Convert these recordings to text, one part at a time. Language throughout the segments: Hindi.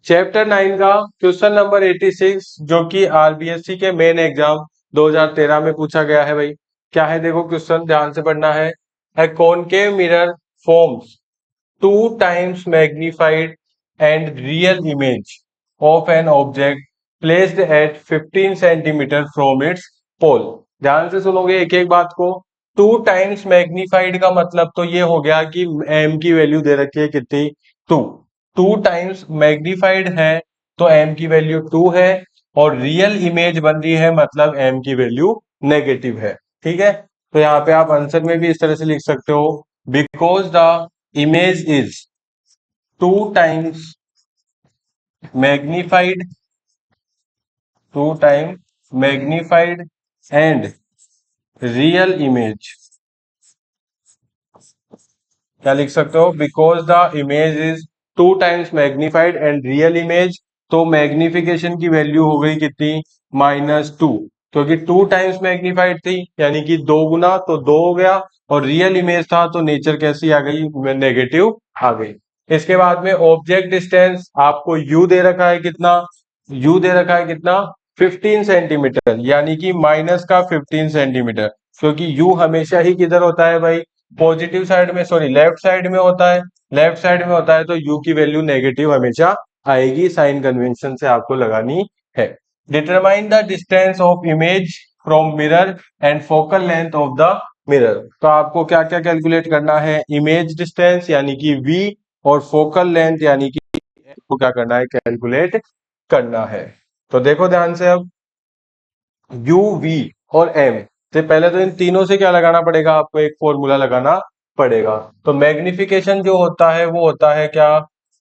चैप्टर 9 का क्वेश्चन नंबर 86 जो कि आरबीएससी के मेन एग्जाम 2013 में पूछा गया है भाई। क्या है देखो क्वेश्चन, ध्यान से पढ़ना है। ए concave mirror forms 2 times magnified and real image of an object placed at 15 centimeter from its pole। ध्यान से सुनोगे एक एक बात को। 2 times magnified का मतलब तो ये हो गया कि m की वैल्यू दे रखी है कितनी, 2। 2 times magnified है तो m की वैल्यू 2 है, और रियल इमेज बन रही है मतलब m की वैल्यू नेगेटिव है। ठीक है, तो यहाँ पे आप आंसर में भी इस तरह से लिख सकते हो, because the image is 2 times magnified, 2 times magnified and real image। क्या लिख सकते हो, because the image is 2 times magnified and real image. तो मैग्निफिकेशन की वैल्यू हो गई कितनी, -2, क्योंकि 2 times मैग्निफाइड थी यानी कि 2 गुना, तो 2 हो गया, और रियल इमेज था तो नेचर कैसी आ गई, नेगेटिव आ गई। इसके बाद में ऑब्जेक्ट डिस्टेंस आपको u दे रखा है कितना, u दे रखा है कितना 15 सेंटीमीटर, यानी कि माइनस का 15 सेंटीमीटर, क्योंकि u हमेशा ही किधर होता है भाई, पॉजिटिव साइड में, सॉरी लेफ्ट साइड में होता है। लेफ्ट साइड में होता है तो u की वैल्यू नेगेटिव हमेशा आएगी, साइन कन्वेंशन से आपको लगानी है। Determine the distance of image from mirror and focal length of the mirror. तो आपको क्या क्या कैलकुलेट करना है, इमेज डिस्टेंस यानी कि v, और फोकल लेंथ यानी कि को क्या करना है, कैलकुलेट करना है। तो देखो ध्यान से, अब u, v और m से पहले तो इन तीनों से क्या लगाना पड़ेगा, आपको एक फॉर्मूला लगाना पड़ेगा। तो मैग्निफिकेशन जो होता है वो होता है क्या,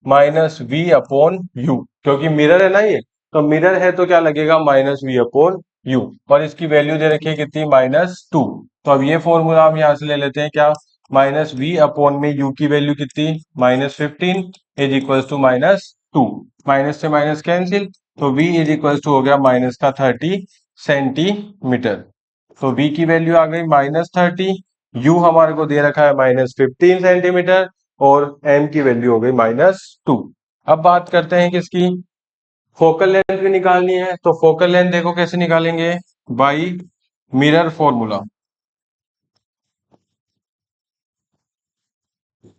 -v/u, क्योंकि मिरर है ना ये, तो मिरर है तो क्या लगेगा, -v/u, और इसकी वैल्यू दे रखी है कितनी, -2। तो अब ये फॉर्मूला हम यहाँ से ले लेते हैं, क्या, -v/ में u की वैल्यू कितनी, -15 इज इक्वल टू -2, माइनस से माइनस कैंसिल, तो v इज इक्वल टू हो गया माइनस का 30 सेंटीमीटर। तो v की वैल्यू आ गई -30, u हमारे को दे रखा है -15 सेंटीमीटर, और m की वैल्यू हो गई -2। अब बात करते हैं किसकी, फोकल लेंथ भी निकालनी है। तो फोकल लेंथ देखो कैसे निकालेंगे, by mirror formula.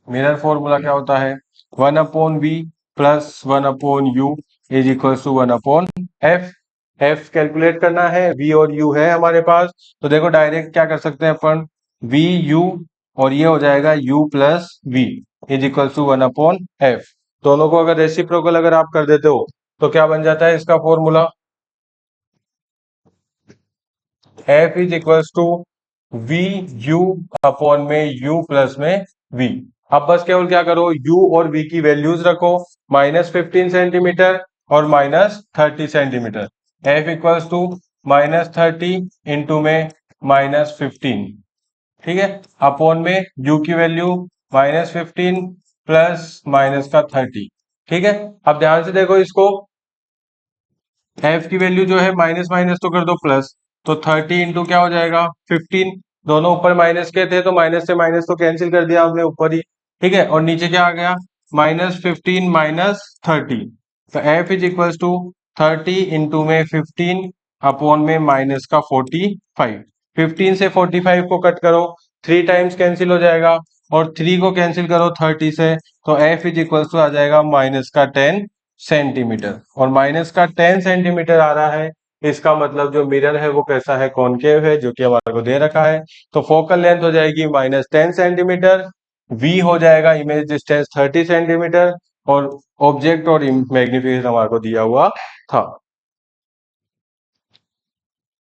Mirror formula क्या होता है, 1/v plus 1/u is equal to 1/f। f calculate करना है, v और u है हमारे पास, तो देखो डायरेक्ट क्या कर सकते हैं अपन, v u, और ये हो जाएगा u plus v is equal to 1/f। दोनों को अगर रेसिप्रोकल अगर आप कर देते हो तो क्या बन जाता है इसका फॉर्मूला, f is equal to v u upon में u प्लस में v। अब बस केवल क्या करो, u और v की वैल्यूज रखो, -15 सेंटीमीटर और -30 centimetre. f equals to -30 into में -15, ठीक है, अपॉन में u की वैल्यू -15 प्लस माइनस का 30। ठीक है, अब ध्यान से देखो इसको, f की वैल्यू जो है माइनस माइनस तो कर दो प्लस, तो 30 इंटू क्या हो जाएगा 15, दोनों ऊपर माइनस के थे तो माइनस से माइनस तो कैंसिल कर दिया हमने ऊपर ही। ठीक है, और नीचे क्या आ गया, -15 -30, तो f is equal to 30 into में 15 अपॉन में माइनस का 45। 15 से 45 को कट करो, 3 टाइम्स कैंसिल हो जाएगा, और 3 को कैंसिल करो 30 से, तो f इज इक्वल टू आ जाएगा माइनस का 10 सेंटीमीटर, और माइनस का 10 सेंटीमीटर आ रहा है, इसका मतलब जो मिरर है वो कैसा है, कॉनकेव है, जो कि हमारे को दे रखा है। तो फोकल लेंथ हो जाएगी -10 सेंटीमीटर, v हो जाएगा इमेज डिस्टेंस 30 सेंटीमीटर, और ऑब्जेक्ट और मैग्निफिकेशन हमारे को दिया हुआ था।